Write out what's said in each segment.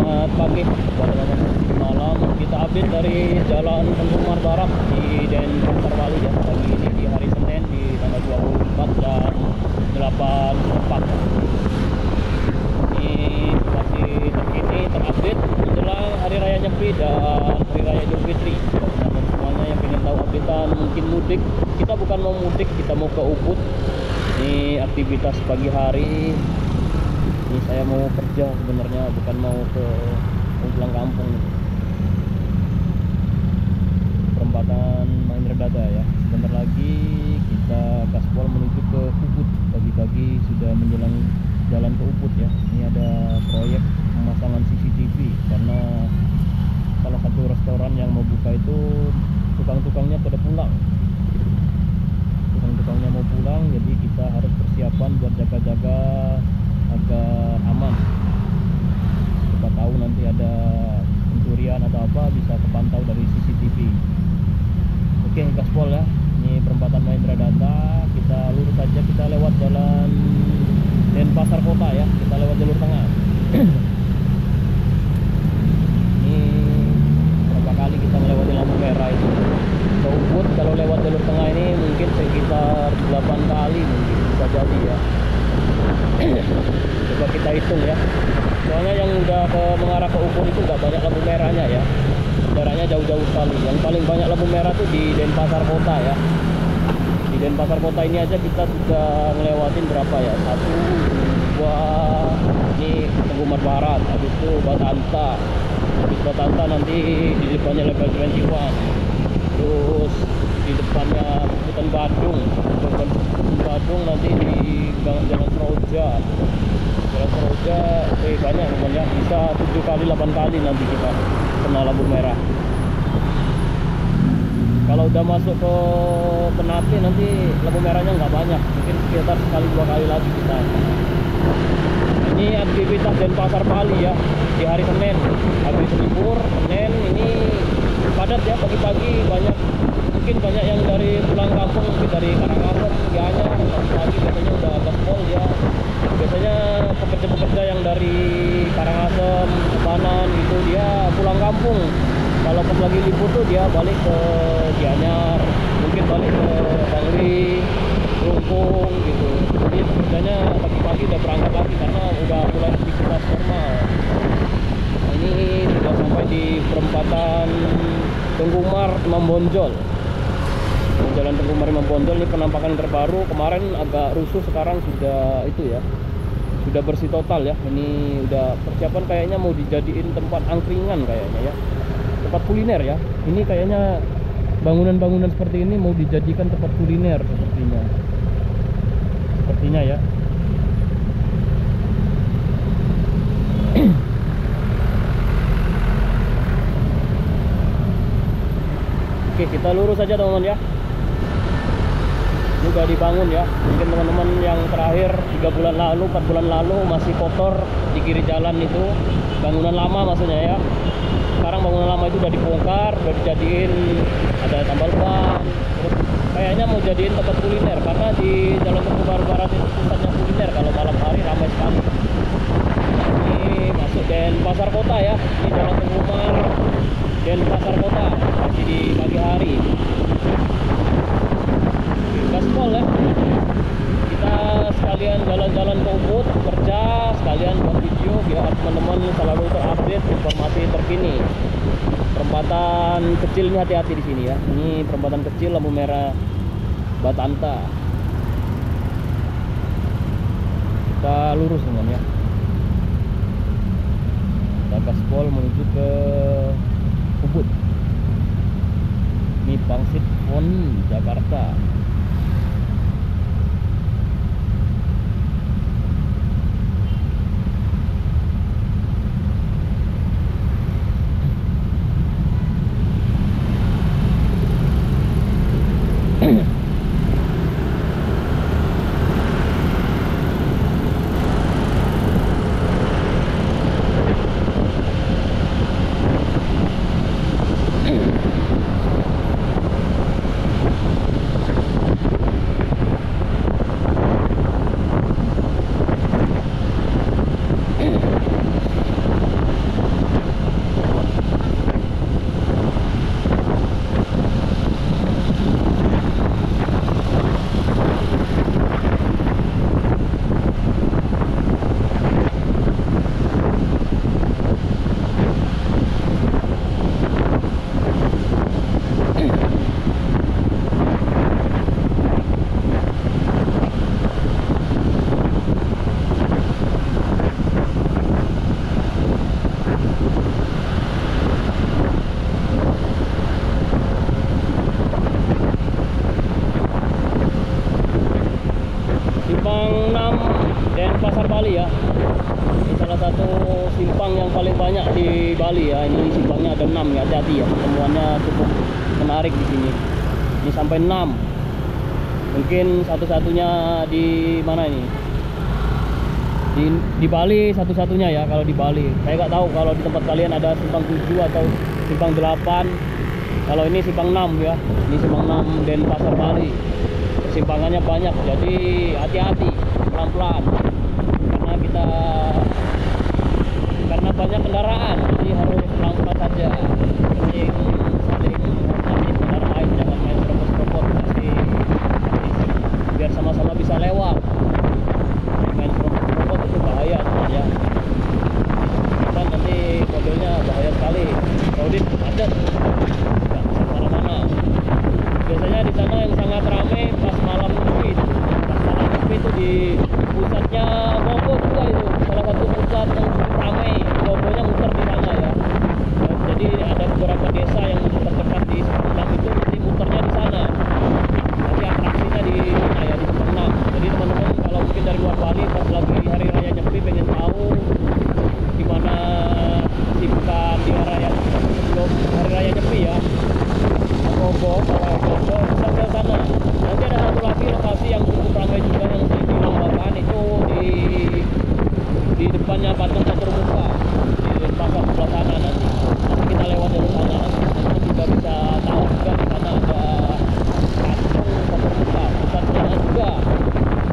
Selamat pagi buat teman-teman. Malam kita update dari Jalan Tengkumar Barat di Denpasar Bali ya. Pagi ini di hari Senin di tanggal 24 dan 84. Ini masih terkini terupdate menjelang Hari Raya Nyepi dan Hari Raya Idul Fitri. Buat teman-teman semuanya yang ingin tahu updatean mungkin mudik, kita bukan mau mudik, kita mau ke Ubud. Ini aktivitas pagi hari. Ini saya mau kerja sebenarnya, bukan mau pulang kampung. Perempatan Mahendra Data ya. Sebentar lagi kita gaspol menuju ke Ubud. Pagi-pagi sudah menjelang jalan ke Ubud ya. Ini ada proyek pemasangan CCTV karena salah satu restoran yang mau buka itu tukang-tukangnya pada pulang. Tukang-tukangnya mau pulang, jadi kita harus persiapan buat jaga-jaga agar aman. Kita tahu nanti ada pencurian atau apa bisa kepantau dari CCTV. Oke, gaspol ya. Ini perempatan Mahendra Data. Kita lurus saja, kita lewat jalan Denpasar Kota ya. Kita lewat jalur tengah. Ini berapa kali kita melewati lampu merah itu. Ke Ubud kalau lewat jalur tengah ini mungkin sekitar 8 kali mungkin bisa jadi ya. Coba kita hitung ya. Soalnya yang udah mengarah ke Ubud itu nggak banyak lampu merahnya ya. Jaraknya jauh-jauh sekali. Yang paling banyak lampu merah tuh di Denpasar Kota ya. Di Denpasar Kota ini aja kita sudah ngelewatin berapa ya? 1, 2, ini Tengkumar Barat, habis itu Batanta. Habis Batanta nanti di depannya level 21. Terus di depannya Hutan Badung. Badung nanti di Jalan Seroja. Jalan Seroja banyak namanya, bisa 7 kali 8 kali nanti kita kena lampu merah. Kalau udah masuk ke Penate nanti lampu merahnya nggak banyak, mungkin sekitar sekali 2 kali lagi kita. Ini aktivitas Denpasar Bali ya di hari Senin, habis libur Senin ini padat ya pagi-pagi, mungkin banyak yang dari pulang kampung, mungkin dari Karangasem, Gianyar, pagi biasanya udah gaspol ya. Biasanya pekerja-pekerja yang dari Karangasem, Sebanan gitu dia pulang kampung. Kalau pas lagi libur tuh dia balik ke Gianyar, mungkin balik ke Bangli, Rungkung gitu. Jadi pekerjanya pagi-pagi udah berangkat lagi karena udah mulai aktivitas normal. Nah, ini sudah sampai di perempatan Tengkumar Membonjol. Jalan Tengkumar Membonjol ini penampakan terbaru. Kemarin agak rusuh, sekarang sudah itu ya, sudah bersih total ya. Ini udah persiapan kayaknya mau dijadiin tempat angkringan kayaknya ya, tempat kuliner ya. Ini kayaknya bangunan-bangunan seperti ini mau dijadikan tempat kuliner sepertinya ya. Oke, kita lurus saja teman-teman ya. Juga dibangun ya. Mungkin teman-teman yang terakhir 3 bulan lalu, 4 bulan lalu masih kotor di kiri jalan itu, bangunan lama maksudnya ya. Sekarang bangunan lama itu udah dibongkar, udah dijadiin ada tambal ban. Terus kayaknya mau jadiin tempat kuliner karena di Jalan Tengkumar Barat itu pusatnya kuliner, kalau malam hari ramai sekali. Ini masuk Denpasar Kota ya. Di Jalan Tengkumar Denpasar Kota masih di pagi hari. Gaspol ya. Kita sekalian jalan-jalan ke Ubud, kerja, sekalian buat video biar teman-teman selalu terupdate informasi terkini. Perempatan kecil ini hati-hati di sini ya. Ini perempatan kecil lampu merah Batanta. Kita lurus teman ya. Kita gaspol menuju ke Ubud. Ini Pangsit Foni Jakarta. simpang yang paling banyak di Bali ya. Ini simpangnya ada 6 ya, hati-hati ya. Pertemuannya cukup menarik di sini. Ini sampai 6. Mungkin satu-satunya di mana ini? Di Bali satu-satunya ya kalau di Bali. Saya nggak tahu kalau di tempat kalian ada simpang 7 atau simpang 8. Kalau ini simpang 6 ya. Ini simpang 6 Denpasar Bali. Simpangannya banyak, jadi hati-hati, pelan-pelan. Karena banyak kendaraan, jadi harus pelan-pelan saja. Saling menghormati kendaraan lain, jangan main serobot-serobot, biar sama-sama bisa lewat. Main serobot itu bahaya ya. Kan nanti modelnya bahaya sekali. Audit ada, nggak bisa kemana-mana. Biasanya di sana yang sangat ramai pas malam Nyepi. Pas malam Nyepi itu di pusatnya Bogor juga itu, salah satu pusat yang cukup ramai. Bogornya muter di sana ya. Jadi ada beberapa desa yang terdekat di Semarang itu nanti muternya di sana. Nanti atraksinya di mana ya, di Semarang. Jadi teman-teman kalau mungkin dari luar Bali pas lagi hari raya Nyepi pengen tahu di mana kesibukan di hari raya sebelum hari raya Nyepi ya. Bogor, kalau Bogor bisa ke sana. Nanti ada satu lagi lokasi yang cukup ramai juga yang dilombakan itu di depannya patung Catur Muka di pasar sebelah sana nanti. Nanti kita lewat dari sana. Nanti juga bisa tahu juga di sana ada patung Catur Muka. Pusatnya juga.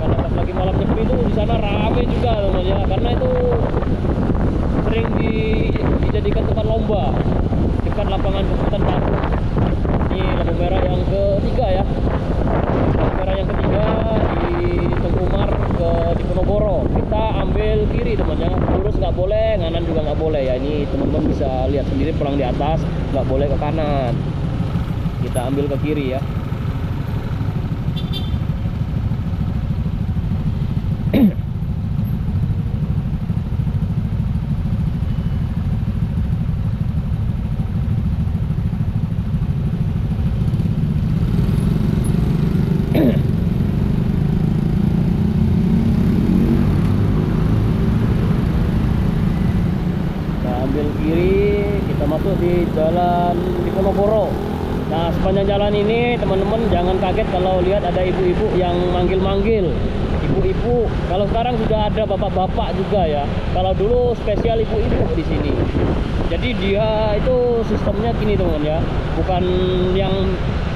Karena pas lagi malam Nyepi itu di sana ramai juga teman ya. Karena itu sering dijadikan tempat lomba dekat lapangan Keputan Batu. Ini lampu merah yang ketiga ya. Lampu merah yang ketiga di Tengkumar ke Diponegoro. Kita ambil kiri teman ya. Lurus nggak boleh, kanan juga nggak boleh ya. Ini teman-teman bisa lihat sendiri pulang di atas, nggak boleh ke kanan. Kita ambil ke kiri ya. Masuk di jalan Diponegoro. Nah, sepanjang jalan ini teman-teman jangan kaget kalau lihat ada ibu-ibu yang manggil-manggil. Ibu-ibu, kalau sekarang sudah ada bapak-bapak juga ya. Kalau dulu spesial ibu-ibu di sini. Jadi dia itu sistemnya gini teman ya, bukan yang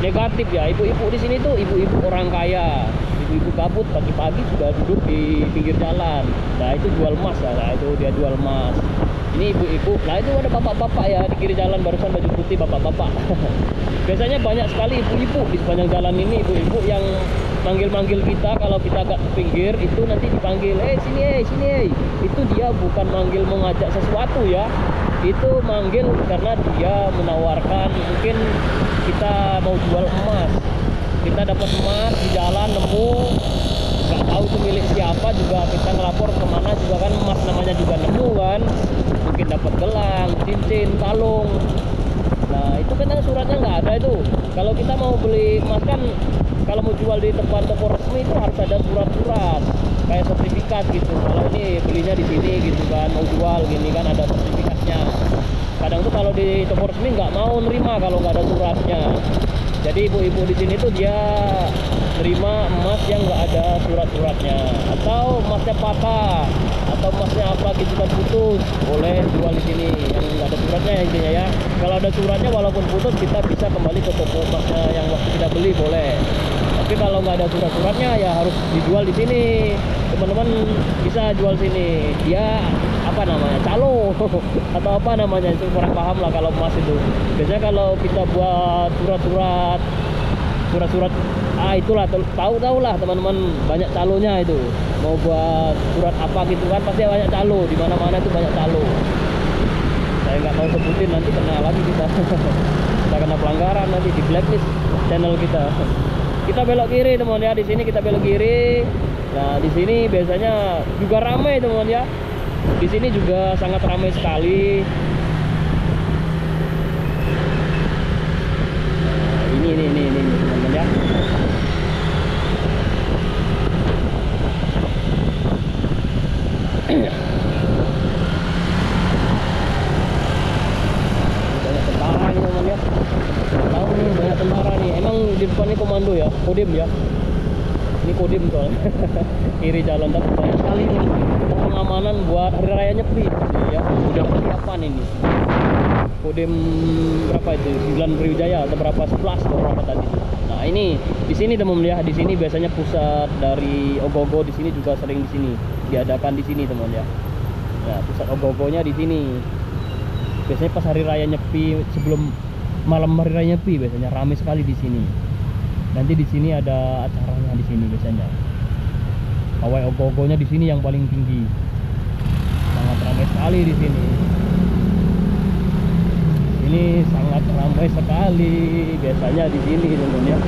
negatif ya. Ibu-ibu di sini tuh ibu-ibu orang kaya. Ibu-ibu kabut pagi-pagi sudah duduk di pinggir jalan. Nah, itu jual emas ya. Nah, itu dia jual emas. Ini ibu-ibu, nah itu ada bapak-bapak ya di kiri jalan barusan baju putih bapak-bapak. Biasanya banyak sekali ibu-ibu di sepanjang jalan ini, ibu-ibu yang manggil-manggil kita kalau kita agak ke pinggir itu nanti dipanggil, sini sini. Itu dia bukan manggil mengajak sesuatu ya, itu manggil karena dia menawarkan mungkin kita mau jual emas, kita dapat emas di jalan nemu. Nggak tahu itu milik siapa juga, kita ngelapor kemana juga kan, emas namanya juga nemu kan, mungkin dapat gelang, cincin, kalung. Nah itu kan suratnya nggak ada itu. Kalau kita mau beli emas kan, kalau mau jual di tempat toko resmi itu harus ada surat-surat kayak sertifikat gitu. Kalau ini belinya di sini gitu kan, mau jual gini kan ada sertifikatnya. Kadang tuh kalau di toko resmi nggak mau nerima kalau nggak ada suratnya. Jadi ibu-ibu di sini tuh dia terima emas yang nggak ada surat-suratnya, atau emasnya patah, atau emasnya apa gitu kan putus, boleh jual di sini yang nggak ada suratnya ya intinya ya. Kalau ada suratnya walaupun putus kita bisa kembali ke toko emasnya yang waktu kita beli boleh. Tapi kalau nggak ada surat-suratnya ya harus dijual di sini. Teman-teman bisa jual sini. Dia apa namanya, calo atau apa namanya, itu kurang paham lah kalau emas itu. Biasanya kalau kita buat surat-surat itulah tahu lah teman-teman, banyak calonya itu. Mau buat surat apa gitu kan pasti banyak calo, di mana-mana itu banyak calo. Saya nggak mau sebutin nanti kena lagi kita. Kita kena pelanggaran nanti, di blacklist channel kita. Kita belok kiri teman ya, di sini kita belok kiri. Nah di sini biasanya juga ramai teman ya. Di sini juga sangat ramai sekali. Nah, ini teman-teman ya. depan ini komando ya, kodim ya. Ini kodim soalnya. Kiri jalan, tapi banyak sekali nih pengamanan buat hari raya Nyepi ya. Udah persiapan ini. Kodim berapa itu? 9 Brawijaya atau berapa, 11 atau berapa tadi. Nah, ini di sini teman ya. Di sini biasanya pusat dari Ogoh-Ogoh, di sini juga sering di sini diadakan di sini teman ya. Ya, pusat Ogoh-Ogohnya di sini. Biasanya pas hari raya Nyepi, sebelum malam hari raya Nyepi biasanya ramai sekali di sini. Nanti di sini ada acaranya di sini biasanya. Pawai Ogoh-Ogohnya di sini yang paling tinggi. Sangat ramai sekali di sini. Ini sangat ramai sekali biasanya di sini teman ya.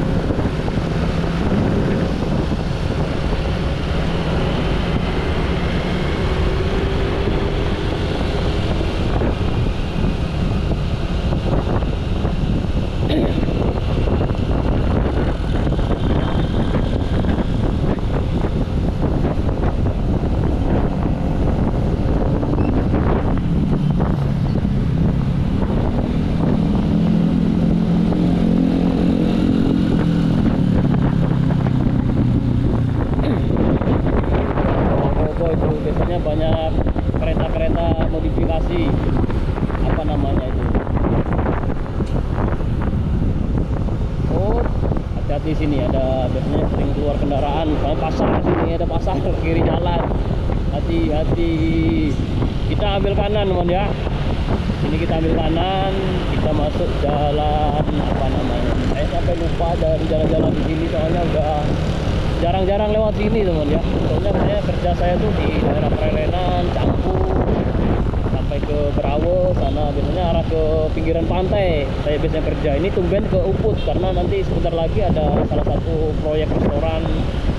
Banyak kereta-kereta modifikasi, apa namanya itu. Oh, hati-hati sini ada, biasanya sering keluar kendaraan. Kalau pasar sini ada pasar kiri jalan, hati-hati. Kita ambil kanan teman ya. Sini kita ambil kanan, kita masuk jalan apa namanya. Saya sampai lupa dari jalan-jalan di sini soalnya udah jarang-jarang lewat sini teman ya. Soalnya saya kerja saya tuh di daerah Prerenan, Canggu, sampai ke Berawo sana, biasanya arah ke pinggiran pantai. Saya biasanya kerja ini tumben ke Ubud karena nanti sebentar lagi ada salah satu proyek restoran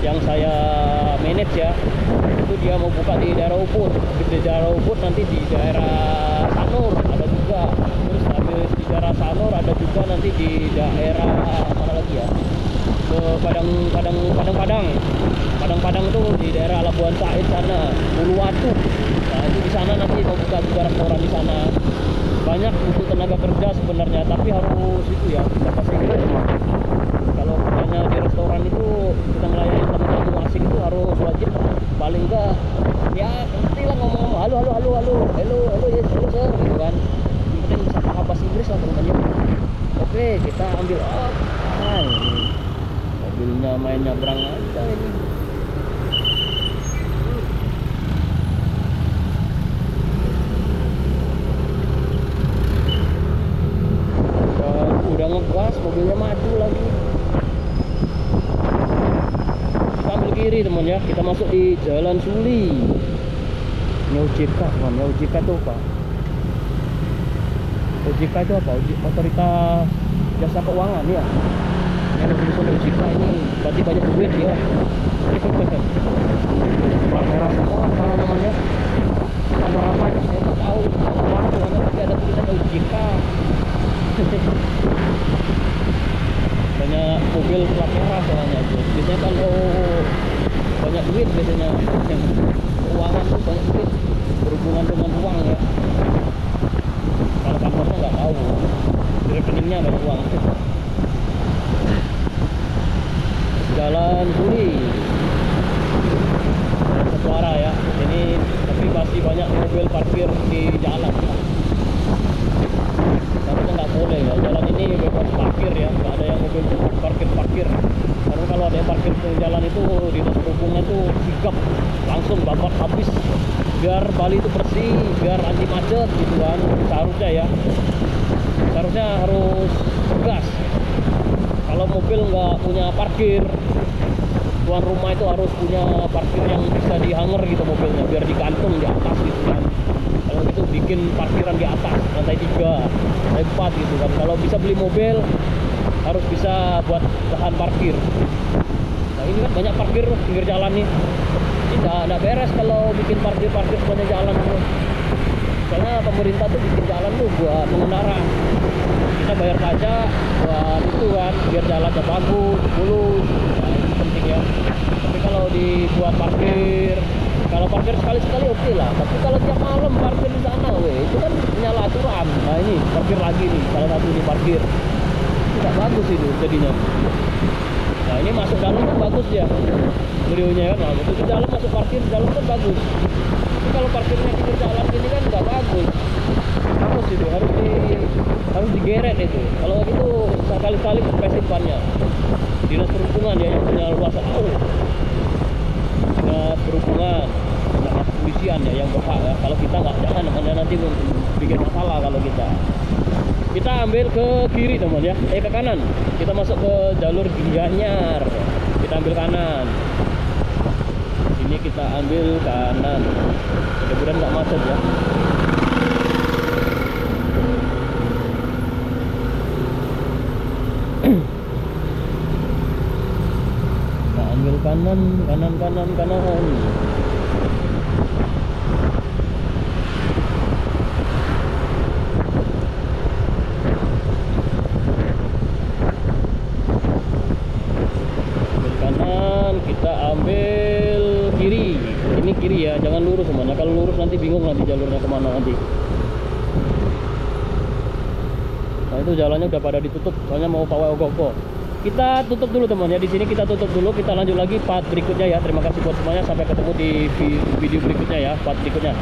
yang saya manage ya. Itu dia mau buka di daerah Ubud. Di daerah Ubud, nanti di daerah Sanur ada juga. Terus habis di daerah Sanur ada juga nanti di daerah mana lagi ya? Ke Padang itu di daerah Labuan Said sana, Uluwatu. Nah, itu di sana nanti mau buka juga restoran di sana. Banyak butuh tenaga kerja sebenarnya, tapi harus itu ya, bahasa Inggris. Kalau kerjanya di restoran itu kita melayani tamu-tamu asing itu harus wajib paling enggak ya ngerti lah ngomong halo yes halo sir gitu kan. Yang penting bisa paham bahasa Inggris lah teman-teman. Oke, kita ambil mobilnya main nyabrang aja ini. Udah ngegas, mobilnya maju lagi. Kita ambil kiri teman ya, kita masuk di Jalan Suli. Ini OJK teman ya. OJK itu apa? OJK itu apa? Otoritas Jasa Keuangan ya. Yang tulisan OJK ini berarti banyak duit ya. Plat merah semua apa namanya? Kantor apa? Saya nggak tahu. Tapi ada tulisan OJK. Banyak mobil plat merah soalnya itu. Biasanya kalau banyak duit biasanya keuangan tuh banyak duit, berhubungan dengan uang ya. Kalau kantornya nggak tahu, di rekeningnya banyak uang. Jalan Suli, Sesuara ya. Ini tapi masih banyak mobil parkir di jalan. Harusnya nggak boleh ya, jalan ini bebas parkir ya, nggak ada yang mobil parkir. Karena kalau ada yang parkir di jalan itu dinas perhubungan tuh sigap langsung babat habis, biar Bali itu bersih, biar anti macet gitu kan. Seharusnya ya, seharusnya harus tegas. Kalau mobil nggak punya parkir, tuan rumah itu harus punya parkir yang bisa dihanger gitu mobilnya, biar digantung di atas gitu kan. Kalau gitu bikin parkiran di atas, lantai 3, lantai 4 gitu kan. Kalau bisa beli mobil harus bisa buat lahan parkir. Nah ini kan banyak parkir pinggir jalan nih. Tidak beres kalau bikin parkir sepanjang jalan tuh. Soalnya pemerintah tuh bikin jalan tuh buat pengendara. Kita bayar pajak buat itu kan, biar jalannya bagus, mulus. Nah itu penting ya. Tapi kalau dibuat parkir, kalau parkir sekali-sekali oke lah. Tapi kalau tiap malam parkir di sana, itu kan menyalahi aturan. Nah ini parkir lagi nih, salah satu di parkir. nggak bagus itu jadinya. Nah ini masuk dalam kan bagus ya videonya kan, bagus. Di dalam masuk parkir di dalam kan bagus. Tapi kalau parkirnya di jalan ini kan nggak bagus. Bagus itu harus digeret itu. Kalau itu sekali-kali persipannya. Dinas perhubungan ya yang punya luas tahu. Dinas perhubungan, dinas kepolisian ya yang berhak ya. Kalau kita nggak, jangan nanti bikin masalah kalau kita ambil ke kiri teman ya, ke kanan. Kita masuk ke jalur Gianyar. Kita ambil kanan. Sini kita ambil kanan. Mudah-mudahan nggak macet ya. Kita ambil kanan. Kita ambil kiri. Ini kiri ya, jangan lurus teman. Kalau lurus nanti bingung nanti jalurnya kemana nanti. Nah itu jalannya udah pada ditutup, soalnya mau pawai ogoh-ogoh. Kita tutup dulu teman ya, di sini kita tutup dulu. Kita lanjut lagi part berikutnya ya. Terima kasih buat semuanya, sampai ketemu di video berikutnya ya, part berikutnya.